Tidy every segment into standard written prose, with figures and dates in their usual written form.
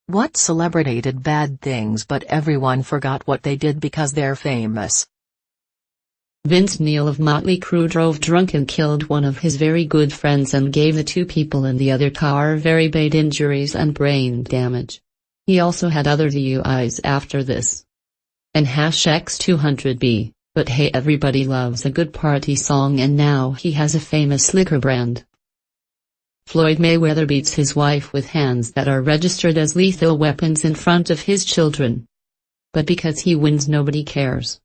What celebrity did bad things but everyone forgot what they did because they're famous? Neil of Motley Crew drove drunk and killed one of his very good friends and gave the two people in the other car very bad injuries and brain damage. He also had other DUIs after this. And #X200B, but hey, everybody loves a good party song, and now he has a famous liquor brand. Floyd Mayweather beats his wife with hands that are registered as lethal weapons in front of his children. But because he wins, nobody cares.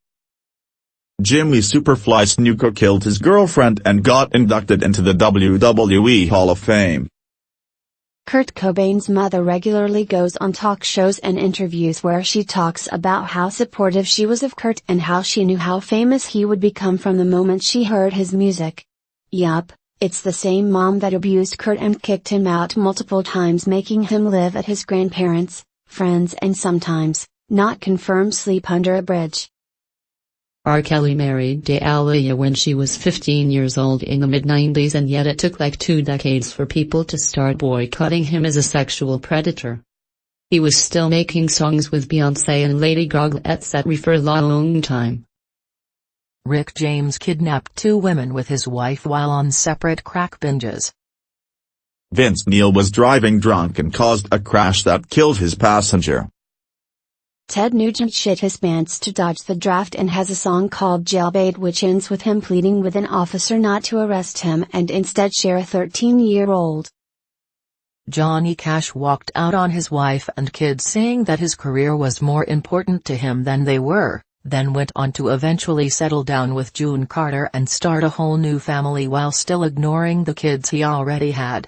Jimmy Superfly Snuka killed his girlfriend and got inducted into the WWE Hall of Fame. Kurt Cobain's mother regularly goes on talk shows and interviews where she talks about how supportive she was of Kurt and how she knew how famous he would become from the moment she heard his music. Yup, it's the same mom that abused Kurt and kicked him out multiple times, making him live at his grandparents', friends, and sometimes, not confirmed, sleep under a bridge. R. Kelly married Aaliyah when she was 15 years old in the mid-90s, and yet it took like 2 decades for people to start boycotting him as a sexual predator. He was still making songs with Beyoncé and Lady Gaga etc. for a long time. Rick James kidnapped 2 women with his wife while on separate crack binges. Vince Neil was driving drunk and caused a crash that killed his passenger. Ted Nugent shit his pants to dodge the draft and has a song called Jailbait, which ends with him pleading with an officer not to arrest him and instead share a 13-year-old. Johnny Cash walked out on his wife and kids saying that his career was more important to him than they were, then went on to eventually settle down with June Carter and start a whole new family while still ignoring the kids he already had.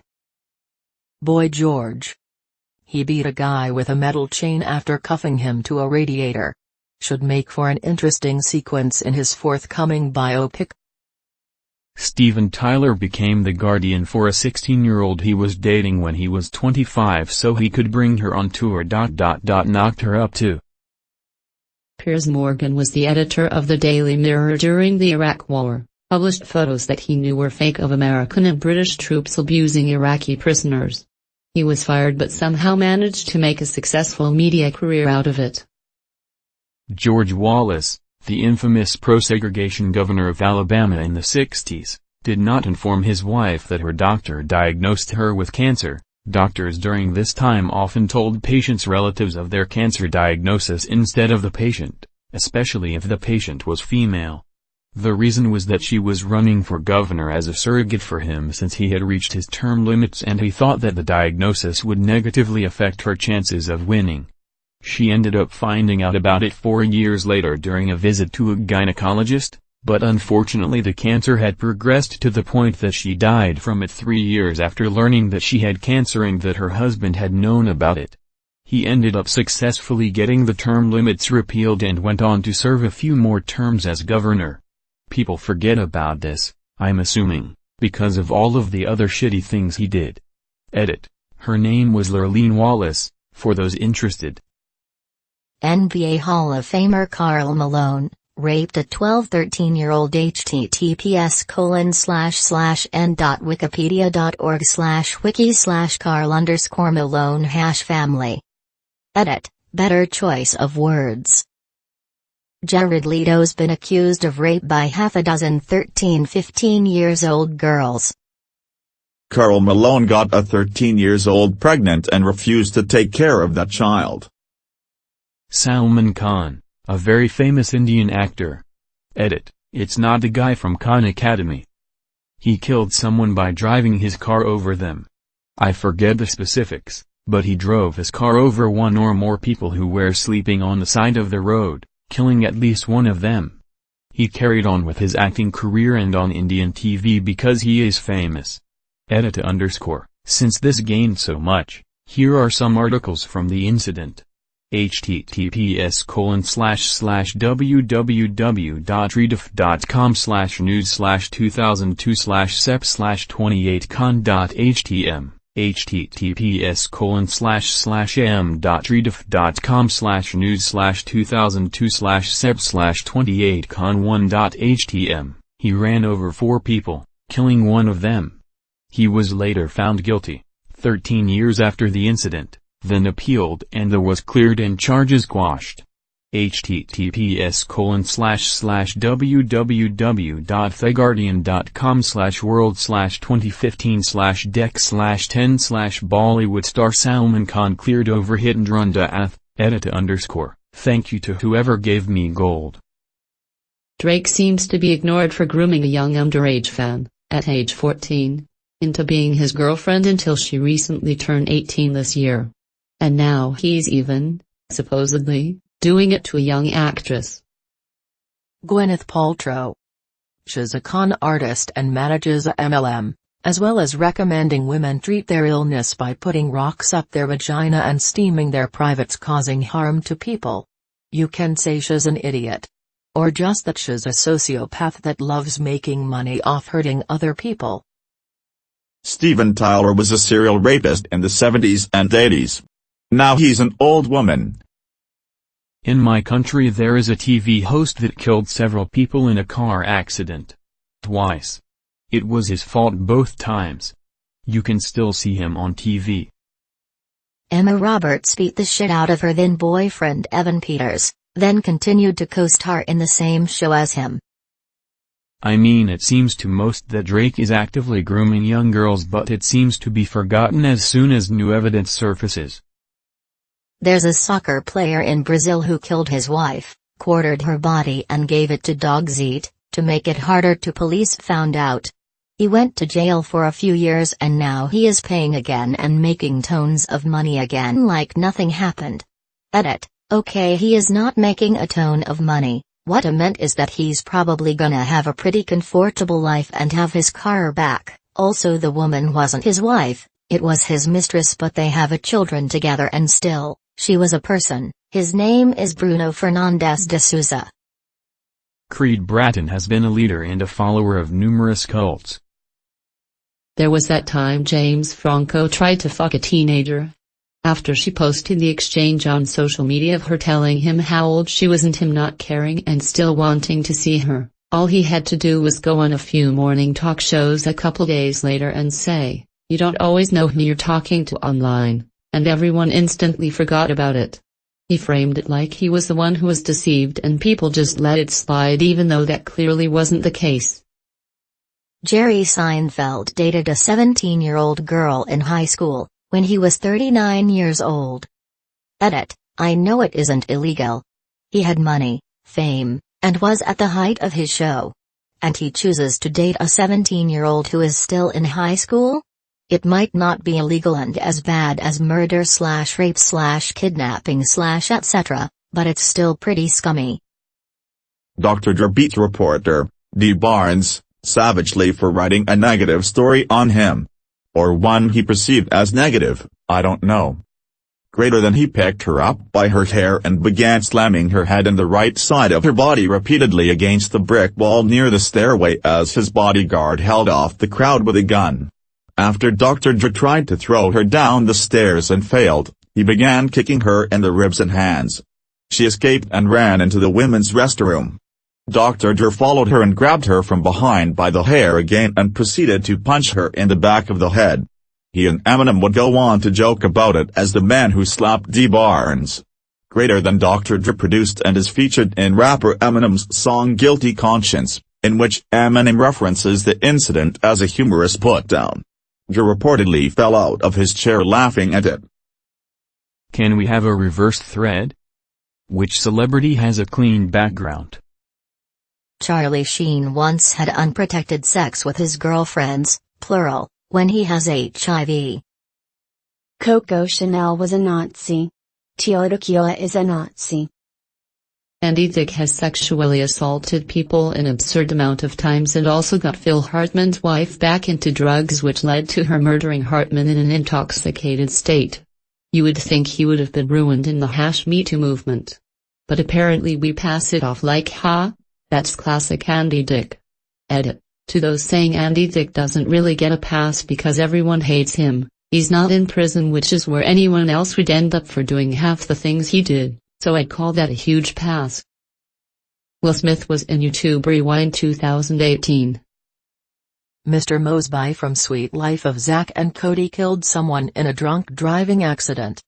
Boy George. He beat a guy with a metal chain after cuffing him to a radiator. Should make for an interesting sequence in his forthcoming biopic. Steven Tyler became the guardian for a 16-year-old he was dating when he was 25 so he could bring her on tour. Knocked her up too. Piers Morgan was the editor of the Daily Mirror during the Iraq War, published photos that he knew were fake of American and British troops abusing Iraqi prisoners. He was fired but somehow managed to make a successful media career out of it. George Wallace, the infamous pro-segregation governor of Alabama in the 60s, did not inform his wife that her doctor diagnosed her with cancer. Doctors during this time often told patients' relatives of their cancer diagnosis instead of the patient, especially if the patient was female. The reason was that she was running for governor as a surrogate for him since he had reached his term limits, and he thought that the diagnosis would negatively affect her chances of winning. She ended up finding out about it 4 years later during a visit to a gynecologist, but unfortunately the cancer had progressed to the point that she died from it 3 years after learning that she had cancer and that her husband had known about it. He ended up successfully getting the term limits repealed and went on to serve a few more terms as governor. People forget about this, I'm assuming, because of all of the other shitty things he did. Edit. Her name was Lurleen Wallace, for those interested. NBA Hall of Famer Karl Malone raped a 12-13-year-old. https://n.wikipedia.org/wiki/Karl_Malone #family. Edit. Better choice of words. Jared Leto's been accused of rape by half a dozen 13-15 years old girls. Karl Malone got a 13-year-old pregnant and refused to take care of that child. Salman Khan, a very famous Indian actor. Edit. It's not the guy from Khan Academy. He killed someone by driving his car over them. I forget the specifics, but he drove his car over one or more people who were sleeping on the side of the road, killing at least one of them. He carried on with his acting career and on Indian TV because he is famous. Edit _ Since this gained so much, here are some articles from the incident. https://www.reddif.com/news/2002/sep/28con.htm https://m.reddif.com/news/2002/sep/28con1.htm He ran over 4 people, killing one of them. He was later found guilty, 13 years after the incident, then appealed and was cleared and charges quashed. https://www.theguardian.com/world/2015/deck/10/Bollywood star Salman Khan cleared over hit and run _. Thank you to whoever gave me gold. Drake seems to be ignored for grooming a young underage fan, at age 14, into being his girlfriend until she recently turned 18 this year. And now he's even, supposedly, doing it to a young actress. Gwyneth Paltrow. She's a con artist and manages a MLM, as well as recommending women treat their illness by putting rocks up their vagina and steaming their privates, causing harm to people. You can say she's an idiot. Or just that she's a sociopath that loves making money off hurting other people. Steven Tyler was a serial rapist in the 70s and 80s. Now he's an old woman. In my country there is a TV host that killed several people in a car accident. Twice. It was his fault both times. You can still see him on TV. Emma Roberts beat the shit out of her then boyfriend Evan Peters, then continued to co-star in the same show as him. I mean, it seems to most that Drake is actively grooming young girls, but it seems to be forgotten as soon as new evidence surfaces. There's a soccer player in Brazil who killed his wife, quartered her body and gave it to dogs eat, to make it harder to police found out. He went to jail for a few years and now he is paying again and making tons of money again like nothing happened. Edit. Okay, he is not making a ton of money. What I meant is that he's probably gonna have a pretty comfortable life and have his car back. Also, the woman wasn't his wife, it was his mistress, but they have a children together and still, she was a person. His name is Bruno Fernandes de Souza. Creed Bratton has been a leader and a follower of numerous cults. There was that time James Franco tried to fuck a teenager. After she posted the exchange on social media of her telling him how old she was and him not caring and still wanting to see her, all he had to do was go on a few morning talk shows a couple days later and say, "You don't always know who you're talking to online," and everyone instantly forgot about it. He framed it like he was the one who was deceived and people just let it slide even though that clearly wasn't the case. Jerry Seinfeld dated a 17-year-old girl in high school, when he was 39 years old. Edit. I know it isn't illegal. He had money, fame, and was at the height of his show. And he chooses to date a 17-year-old who is still in high school? It might not be illegal and as bad as murder/rape/kidnapping/etc., but it's still pretty scummy. Dr. Dre beat reporter, Dee Barnes, savagely for writing a negative story on him. Or one he perceived as negative, I don't know. Greater than he picked her up by her hair and began slamming her head and the right side of her body repeatedly against the brick wall near the stairway as his bodyguard held off the crowd with a gun. After Dr. Dre tried to throw her down the stairs and failed, he began kicking her in the ribs and hands. She escaped and ran into the women's restroom. Dr. Dre followed her and grabbed her from behind by the hair again and proceeded to punch her in the back of the head. He and Eminem would go on to joke about it as the man who slapped Dee Barnes. Greater Than Dr. Dre produced and is featured in rapper Eminem's song Guilty Conscience, in which Eminem references the incident as a humorous put-down. Dre reportedly fell out of his chair laughing at it. Can we have a reverse thread? Which celebrity has a clean background? Charlie Sheen once had unprotected sex with his girlfriends, plural, when he has HIV. Coco Chanel was a Nazi. Teodoro is a Nazi. Andy Dick has sexually assaulted people an absurd amount of times and also got Phil Hartman's wife back into drugs, which led to her murdering Hartman in an intoxicated state. You would think he would have been ruined in the #MeToo movement. But apparently we pass it off like, that's classic Andy Dick. Edit. To those saying Andy Dick doesn't really get a pass because everyone hates him, he's not in prison, which is where anyone else would end up for doing half the things he did, so I'd call that a huge pass. Will Smith was in YouTube Rewind 2018. Mr. Mosby from Sweet Life of Zack and Cody killed someone in a drunk driving accident.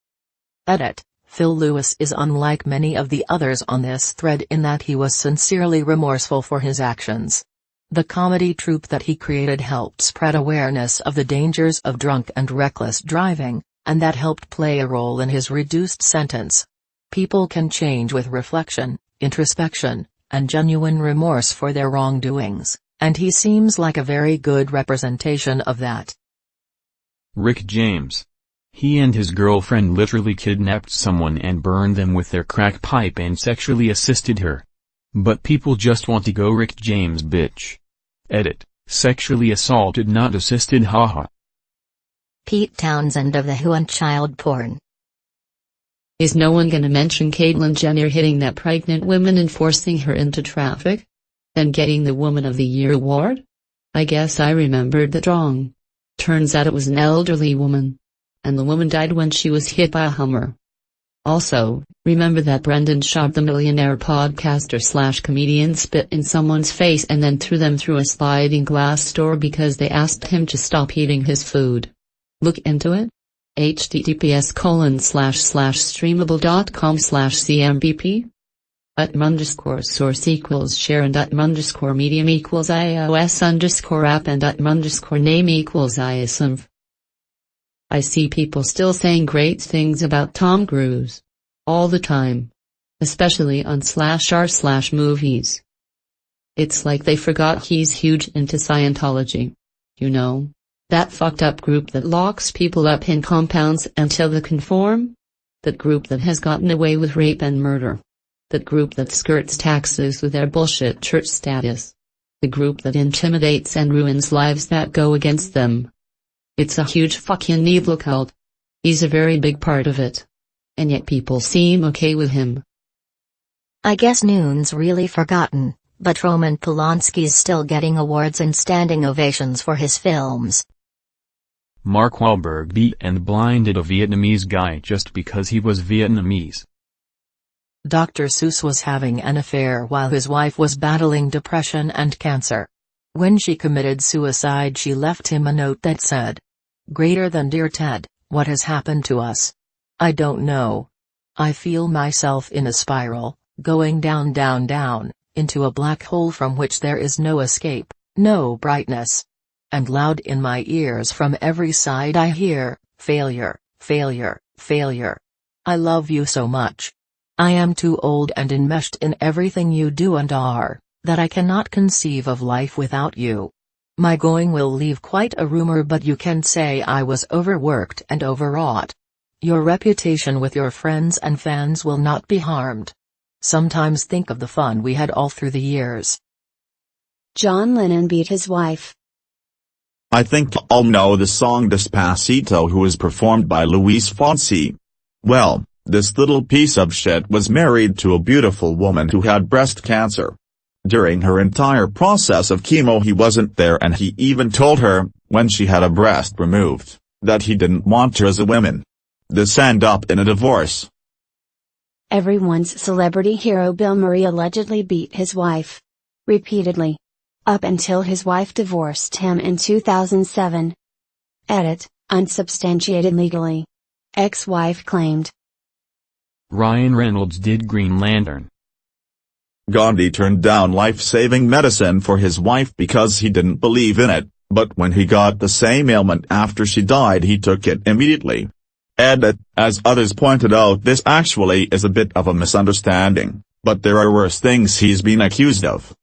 Edit: Phil Lewis is unlike many of the others on this thread in that he was sincerely remorseful for his actions. The comedy troupe that he created helped spread awareness of the dangers of drunk and reckless driving, and that helped play a role in his reduced sentence. People can change with reflection, introspection, and genuine remorse for their wrongdoings, and he seems like a very good representation of that. Rick James. He and his girlfriend literally kidnapped someone and burned them with their crack pipe and sexually assisted her. But people just want to go Rick James bitch. Edit: Sexually assaulted not assisted haha. Pete Townsend of the Who and child porn. Is no one gonna mention Caitlyn Jenner hitting that pregnant woman and forcing her into traffic? And getting the Woman of the Year award? I guess I remembered that wrong. Turns out it was an elderly woman. And the woman died when she was hit by a Hummer. Also, remember that Brendan Schaub, the millionaire podcaster/comedian, spit in someone's face and then threw them through a sliding glass door because they asked him to stop eating his food. Look into it. https://streamable.com/cmbp @_source equals share and @_medium equals iOS_app and @_name equals ISMV. I see people still saying great things about Tom Cruise. All the time. Especially on /r/movies. It's like they forgot he's huge into Scientology. You know? That fucked up group that locks people up in compounds until they conform? That group that has gotten away with rape and murder. That group that skirts taxes with their bullshit church status. The group that intimidates and ruins lives that go against them. It's a huge fucking evil cult. He's a very big part of it. And yet people seem okay with him. I guess Noon's really forgotten, but Roman Polanski's still getting awards and standing ovations for his films. Mark Wahlberg beat and blinded a Vietnamese guy just because he was Vietnamese. Dr. Seuss was having an affair while his wife was battling depression and cancer. When she committed suicide, she left him a note that said, "Greater than dear Ted, what has happened to us? I don't know. I feel myself in a spiral, going down down down, into a black hole from which there is no escape, no brightness. And loud in my ears from every side I hear, failure, failure, failure. I love you so much. I am too old and enmeshed in everything you do and are, that I cannot conceive of life without you. My going will leave quite a rumor, but you can say I was overworked and overwrought. Your reputation with your friends and fans will not be harmed. Sometimes think of the fun we had all through the years." John Lennon beat his wife. I think you all know the song Despacito, who is performed by Luis Fonsi. Well, this little piece of shit was married to a beautiful woman who had breast cancer. During her entire process of chemo he wasn't there, and he even told her, when she had a breast removed, that he didn't want her as a woman. This ended up in a divorce. Everyone's celebrity hero Bill Murray allegedly beat his wife. Repeatedly. Up until his wife divorced him in 2007. Edit: unsubstantiated legally. Ex-wife claimed. Ryan Reynolds did Green Lantern. Gandhi turned down life-saving medicine for his wife because he didn't believe in it, but when he got the same ailment after she died he took it immediately. Edit: as others pointed out, this actually is a bit of a misunderstanding, but there are worse things he's been accused of.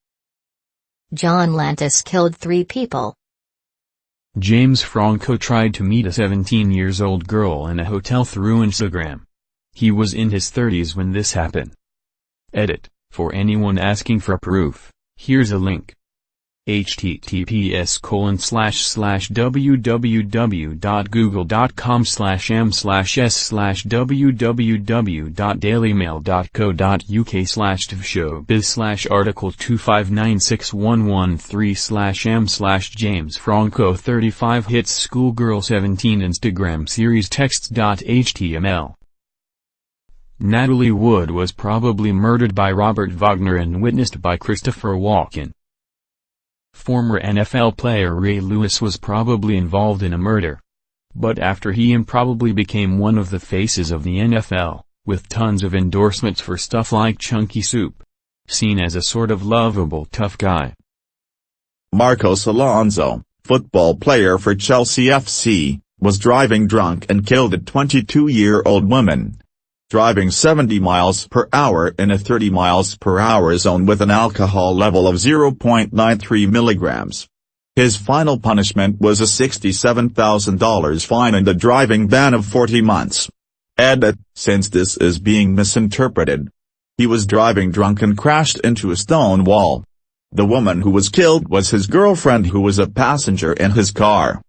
John Lantis killed 3 people. James Franco tried to meet a 17-year-old girl in a hotel through Instagram. He was in his 30s when this happened. Edit: for anyone asking for proof, here's a link. https://www.google.com/m/s/www.dailymail.co.uk/tvshowbiz/article 2596113/m/James Franco 35 hits schoolgirl 17 Instagram series texts.html. Natalie Wood was probably murdered by Robert Wagner and witnessed by Christopher Walken. Former NFL player Ray Lewis was probably involved in a murder. But after he improbably became one of the faces of the NFL, with tons of endorsements for stuff like chunky soup. Seen as a sort of lovable tough guy. Marcos Alonso, football player for Chelsea FC, was driving drunk and killed a 22-year-old woman. Driving 70 miles per hour in a 30 miles per hour zone with an alcohol level of 0.93 milligrams. His final punishment was a $67,000 fine and a driving ban of 40 months. Edit, since this is being misinterpreted. He was driving drunk and crashed into a stone wall. The woman who was killed was his girlfriend, who was a passenger in his car.